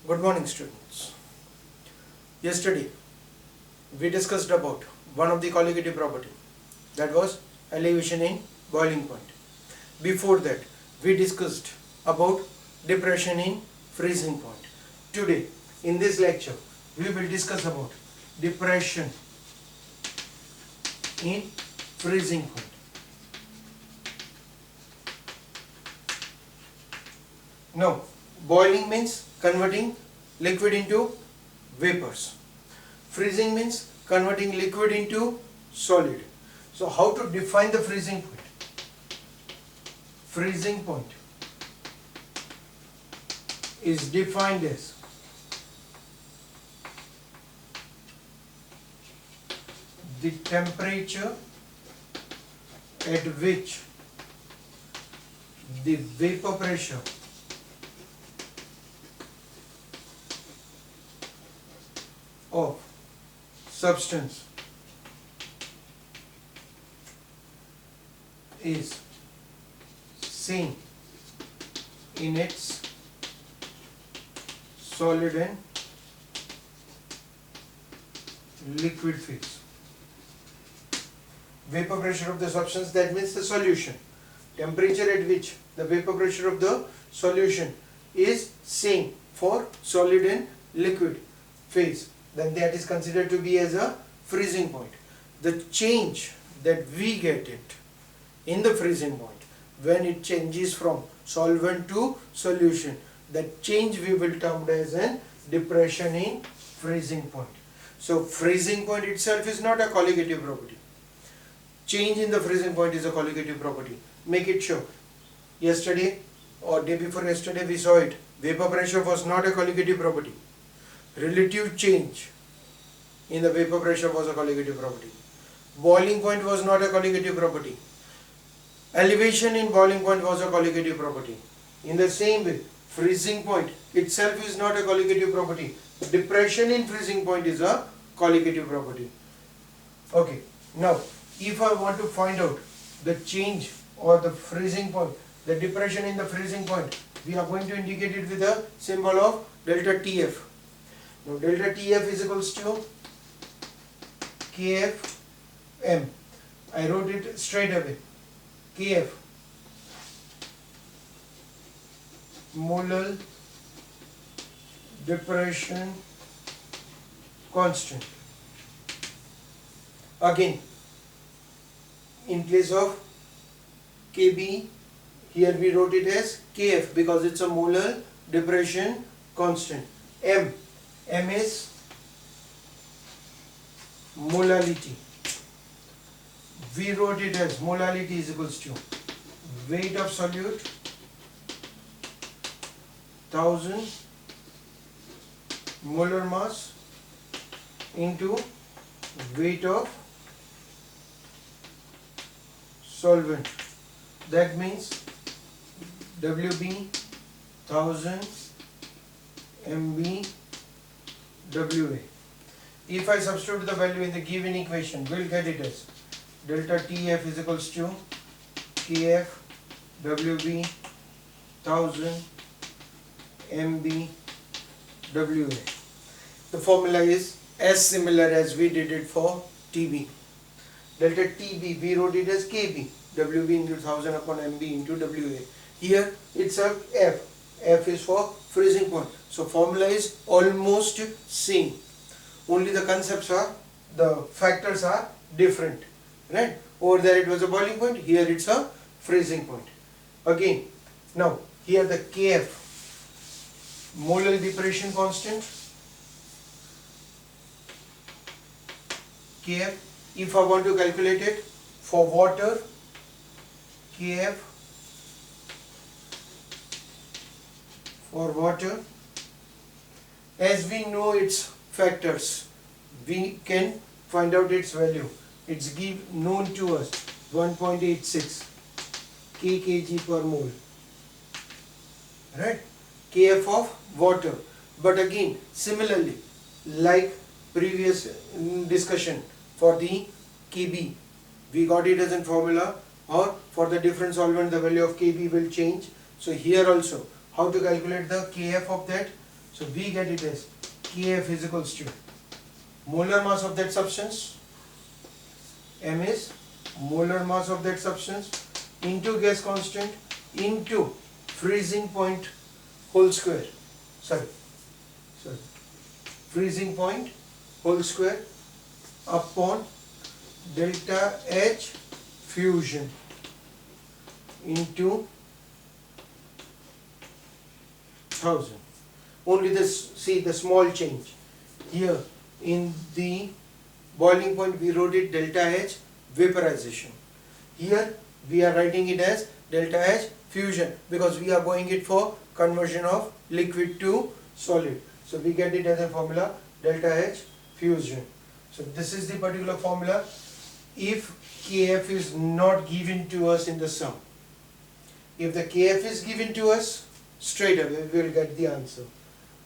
Good morning, students. Yesterday we discussed about one of the colligative property, that was elevation in boiling point. Before that we discussed about depression in freezing point. Today in this lecture we will discuss about depression in freezing point. Now, boiling means converting liquid into vapors. Freezing means converting liquid into solid. So how to define the freezing point? Freezing point is defined as the temperature at which the vapor pressure of substance is seen in its solid and liquid phase. Vapor pressure of the substance, that means the solution. Temperature at which the vapor pressure of the solution is same for solid and liquid phase, then that is considered to be as a freezing point. The change that we get it in the freezing point when it changes from solvent to solution, that change we will term as an depression in freezing point. So freezing point itself is not a colligative property. Change in the freezing point is a colligative property. Make it sure. Yesterday or day before yesterday we saw it. Vapor pressure was not a colligative property. Relative change in the vapor pressure was a colligative property. Boiling point was not a colligative property. Elevation in boiling point was a colligative property. In the same way, freezing point itself is not a colligative property. Depression in freezing point is a colligative property. Okay, now if I want to find out the change or the freezing point, the depression in the freezing point, we are going to indicate it with a symbol of delta TF. Now delta TF is equals to KFM. I wrote it straight away. KF, molar depression constant. Again, in place of KB, here we wrote it as KF because it's a molar depression constant. M is molality. We wrote it as molality is equals to weight of solute 1000 molar mass into weight of solvent. That means WB 1000 MB WA. If I substitute the value in the given equation, we'll get it as delta TF is equals to KF WB 1000 MB WA. The formula is as similar as we did it for TB. Delta TB, we wrote it as KB, WB into 1000 upon MB into WA. Here it's a F. F is for freezing point. So formula is almost same. Only the concepts are, the factors are different. Right? Over there it was a boiling point, here it's a freezing point. Again, now here the KF, molar depression constant. KF, if I want to calculate it for water, KF for water, as we know its factors, we can find out its value. It's known to us 1.86 kg per mole, right? KF of water. But again, similarly, like previous discussion for the Kb, we got it as a formula, or for the different solvent the value of Kb will change. So here also, how to calculate the Kf of that? So we get it as Kf is equals to molar mass of that substance, m is molar mass of that substance, into gas constant into freezing point whole square, freezing point whole square upon delta H fusion into 1000. Only this, see the small change here in the boiling point we wrote it delta H vaporization. Here we are writing it as delta H fusion because we are going it for conversion of liquid to solid. So we get it as a formula delta H fusion. So this is the particular formula if Kf is not given to us in the sum. If the Kf is given to us, straight away we will get the answer.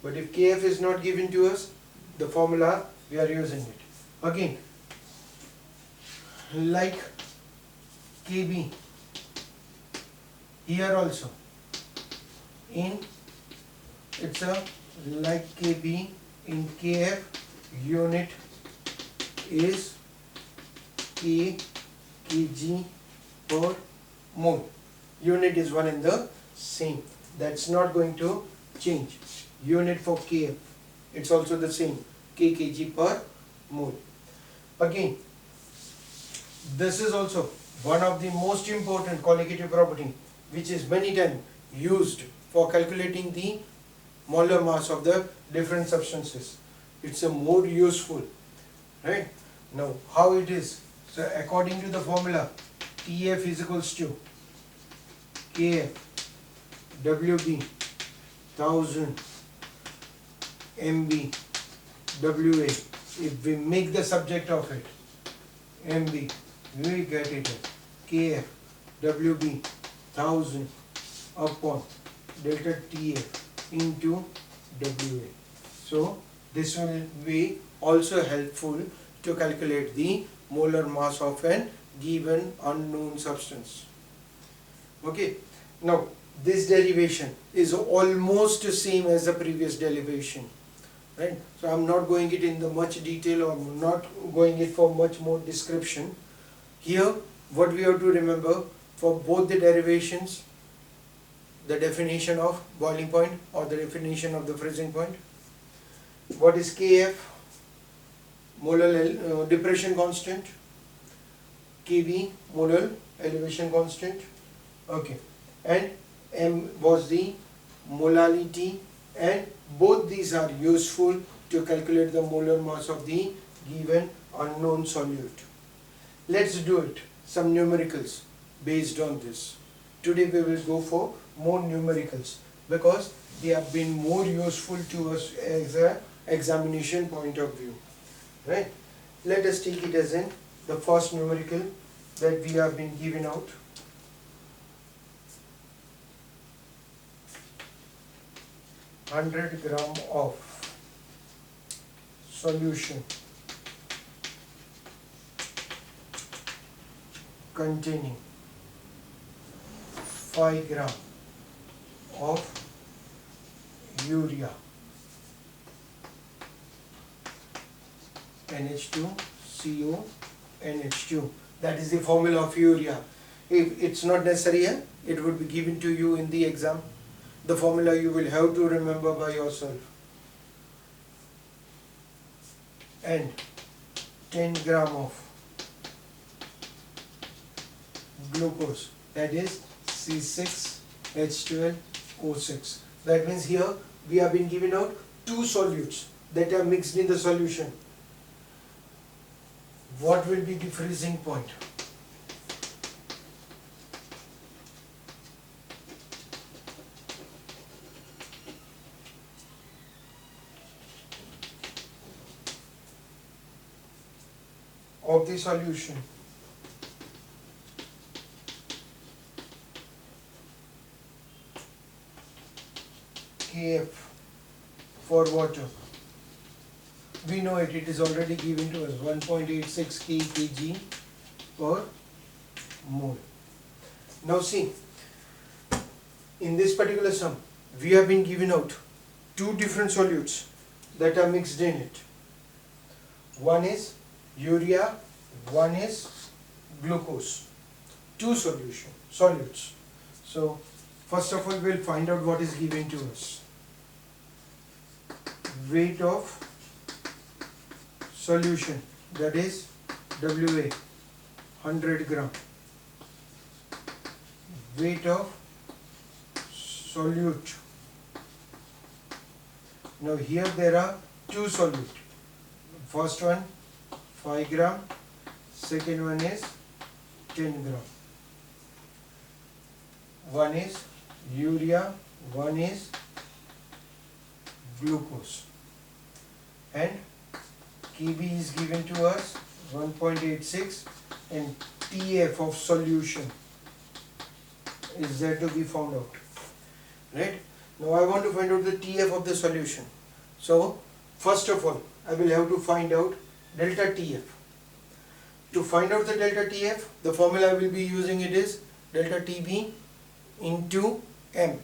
But if Kf is not given to us, the formula we are using it. Again, like Kb, here also, it's a like Kb in Kf, unit is kg per mole. Unit is one and the same. That's not going to change. Unit for Kf, it's also the same, kg per mole. Again, this is also one of the most important colligative property which is many times used for calculating the molar mass of the different substances. It's a more useful, right? Now how it is? So according to the formula, Tf is equals to Kf Wb 1000 MB Wa. If we make the subject of it MB, we get it as Kf Wb 1000 upon delta Tf into Wa. So this will be also helpful to calculate the molar mass of an given unknown substance. Okay, now this derivation is almost the same as the previous derivation, right? So I am not going it in the much detail or not going it for much more description. Here what we have to remember for both the derivations, the definition of boiling point or the definition of the freezing point. What is Kf? Molar depression constant. Kb, molar elevation constant. Okay, and m was the molality, and both these are useful to calculate the molar mass of the given unknown solute. Let's do it, some numericals based on this. Today we will go for more numericals because they have been more useful to us as an examination point of view, right? Let us take it as in the first numerical that we have been given out. (100 gram of solution containing 5 gram of urea NH2CO NH2. That is the formula of urea. If it's not necessary here, it would be given to you in the exam. The formula you will have to remember by yourself. And 10 gram of glucose, that is C6H12O6. That means here we have been given out two solutes that are mixed in the solution. What will be the freezing point? Of the solution. Kf for water. We know it is already given to us 1.86 kg per mole. Now see, in this particular sum, we have been given out two different solutes that are mixed in it. One is urea, one is glucose. Two solutes. So first of all we'll find out what is given to us. Weight of solution, that is WA, 100 gram. Weight of solute. Now here there are two solute. First one 5 gram, second one is 10 gram. One is urea, one is glucose, and Kb is given to us 1.86 and TF of solution is there to be found out. Right? Now I want to find out the TF of the solution. So first of all I will have to find out delta TF. To find out the delta TF, the formula I will be using it is delta TB into M.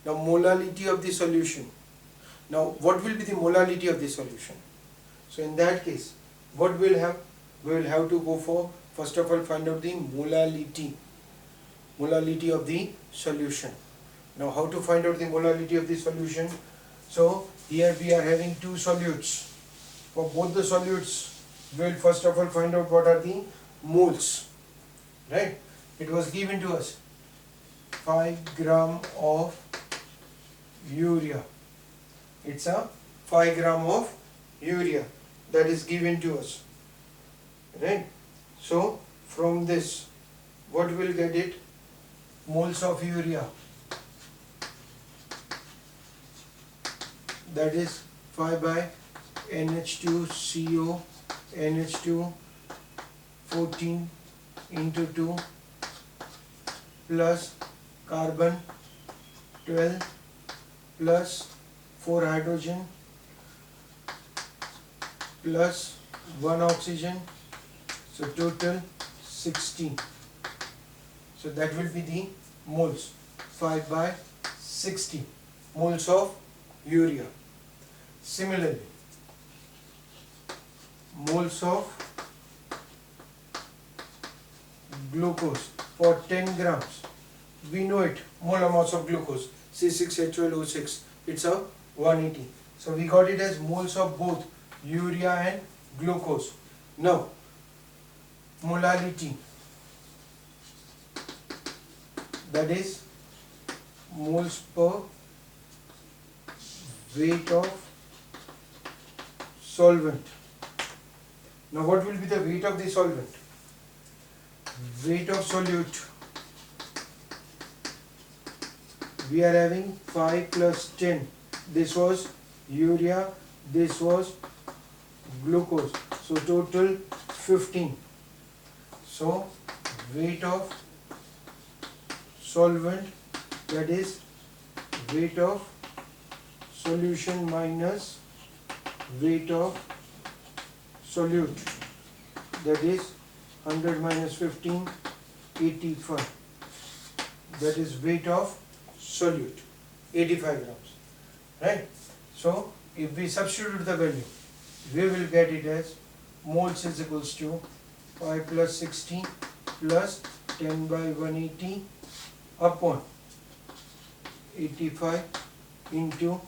Now molality of the solution. Now what will be the molality of the solution? So in that case, what we'll have? We will have to go for, first of all, find out the molality of the solution. Now how to find out the molality of the solution? So here we are having two solutes. For both the solutes, we will first of all find out what are the moles. Right? It was given to us 5 gram of urea. It's a 5 gram of urea that is given to us. Right? So from this, what will get it? Moles of urea. That is 5 by NH2CO NH2 14 into 2 plus carbon 12 plus 4 hydrogen plus 1 oxygen, so total 16. So that will be the moles, 5 by 60 moles of urea. Similarly, moles of glucose for 10 grams. We know it, molar mass of glucose, C6H12O6, it's a 180. So we got it as moles of both urea and glucose. Now, molality, that is moles per weight of solvent. Now what will be the weight of the solvent? Weight of solute, we are having 5 plus 10. This was urea, this was glucose, so total 15. So weight of solvent, that is weight of solution minus weight of solute, that is 100 minus 15, 85. That is weight of solute, 85 grams. Right? So if we substitute the value, we will get it as moles is equals to 5 plus 16 plus 10 by 180 upon 85 into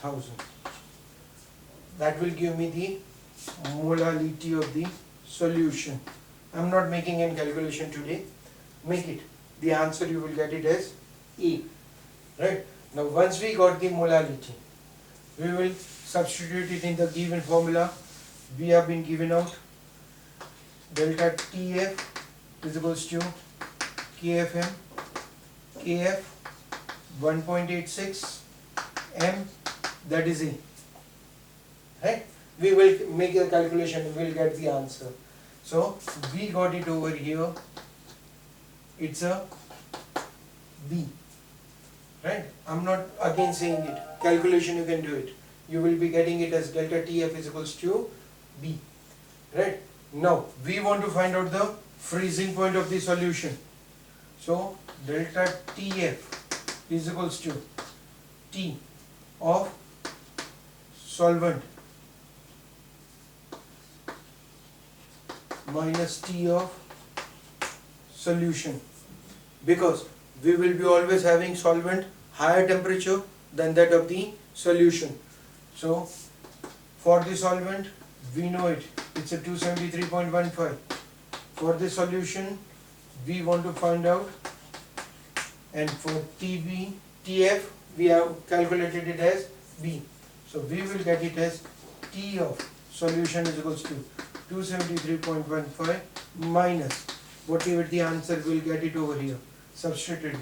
1000. That will give me the molality of the solution. I am not making any calculation today. Make it. The answer you will get it as E. Right? Now once we got the molality, we will substitute it in the given formula. We have been given out delta TF is equals to KFM, KF 1.86 M, that is E. Right? We will make a calculation, we will get the answer. So we got it over here, it's a B. Right? I'm not again saying it, calculation you can do it. You will be getting it as delta TF is equals to B. Right? Now we want to find out the freezing point of the solution. So delta TF is equals to T of solvent minus T of solution, because we will be always having solvent higher temperature than that of the solution. So for the solvent we know it's a 273.15. For the solution we want to find out, and for TF we have calculated it as B. So we will get it as T of solution is equals to 273.15 minus whatever the answer will get it over here, substituted.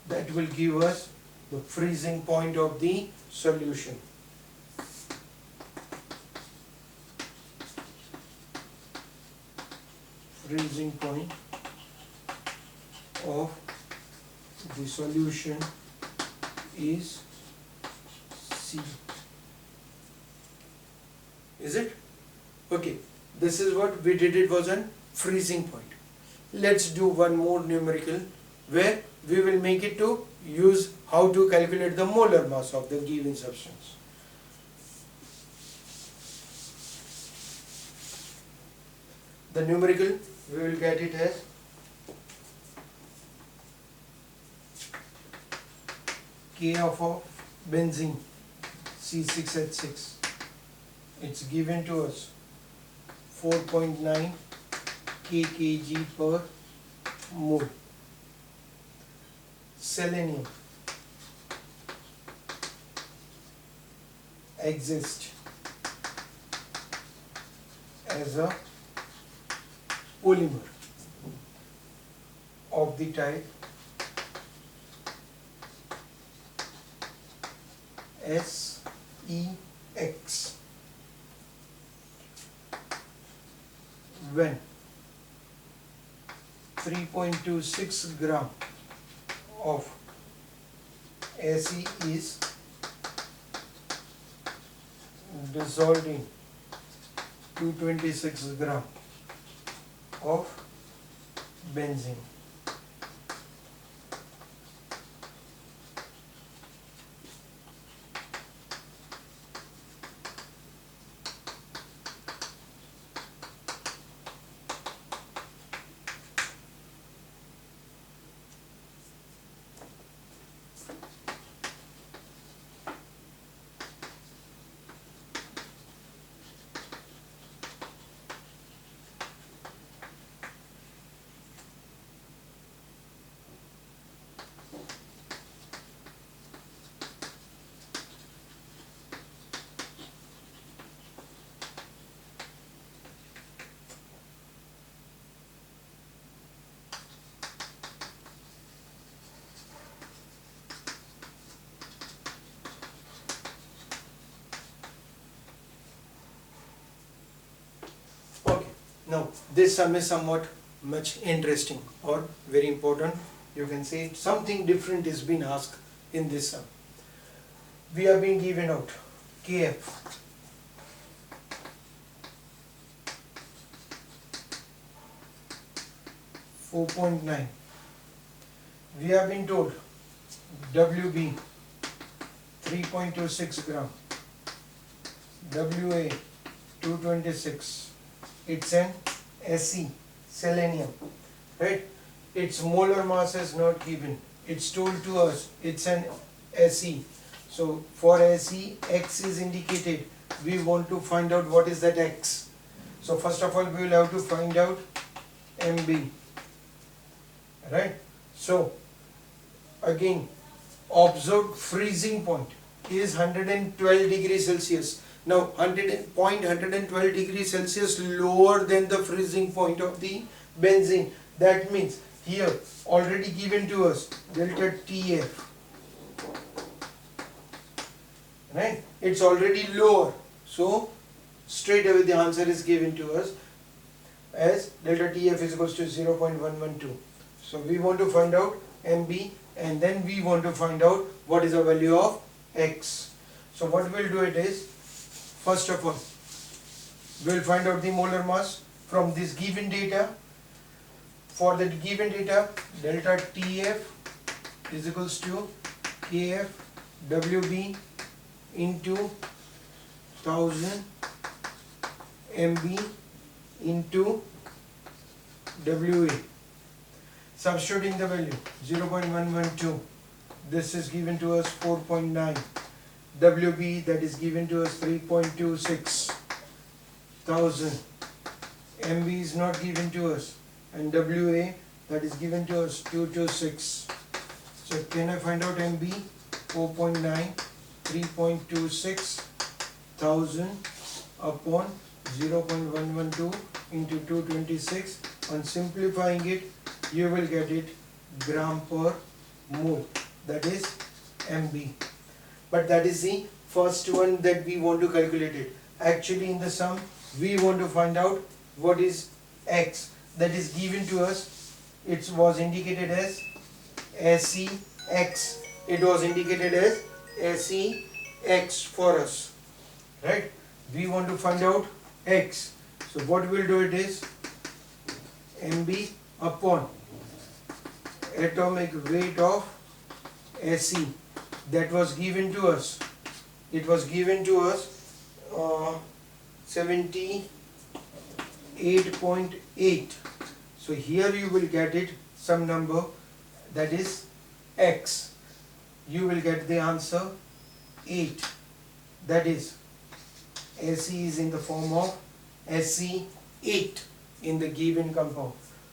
That will give us the freezing point of the solution. Freezing point of the solution is C. Is it? Okay. This is what we did. It was a freezing point. Let's do one more numerical where we will make it to use how to calculate the molar mass of the given substance. The numerical we will get it as K of benzene C6H6. It's given to us 4.9 kg per mole. Selenium exists as a polymer of the type SEX when 3.26 gram of Se is dissolved in 226 gram of benzene. Now this sum is somewhat much interesting or very important. You can say something different is being asked in this sum. We are being given out Kf 4.9. We have been told Wb 3.26 gram, Wa 226. It's an Se, selenium, right? Its molar mass is not given. It's told to us it's an Se. So for Se, X is indicated. We want to find out what is that X. So first of all, we will have to find out Mb, right? So again, observed freezing point is 112 degrees Celsius. Now 112 degrees Celsius lower than the freezing point of the benzene. That means here already given to us delta TF, right? It's already lower. So straight away the answer is given to us as delta TF is equals to 0.112. So we want to find out Mb, and then we want to find out what is the value of X. So what we'll do it is, first of all, we'll find out the molar mass from this given data. For the given data, delta TF is equals to Kf Wb into 1000 MB into WA. Substituting the value 0.112, this is given to us 4.9. WB, that is given to us 3.26 thousand. MB is not given to us, and WA, that is given to us 226. So can I find out MB? 4.9, 3.26 thousand upon 0.112 into 226. On simplifying it, you will get it gram per mole, that is MB. But that is the first one that we want to calculate it. Actually, in the sum, we want to find out what is X, that is given to us. It was indicated as SEX. It was indicated as SEX for us, right? We want to find out X. So what we'll do it is MB upon atomic weight of Se, that was given to us. It was given to us 78.8. So here you will get it some number, that is X. You will get the answer 8. That is Se is in the form of Se8 in the given compound.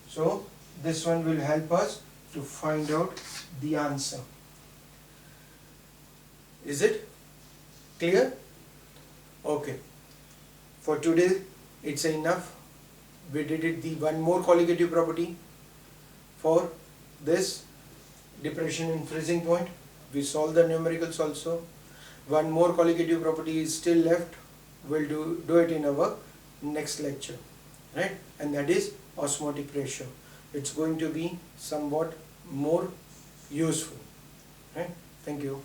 So this one will help us to find out the answer. Is it clear? Okay. For today it's enough. We did it the one more colligative property for this depression and freezing point. We solved the numericals also. One more colligative property is still left. We'll do it in our next lecture, right? And that is osmotic pressure. It's going to be somewhat more useful, right? Thank you.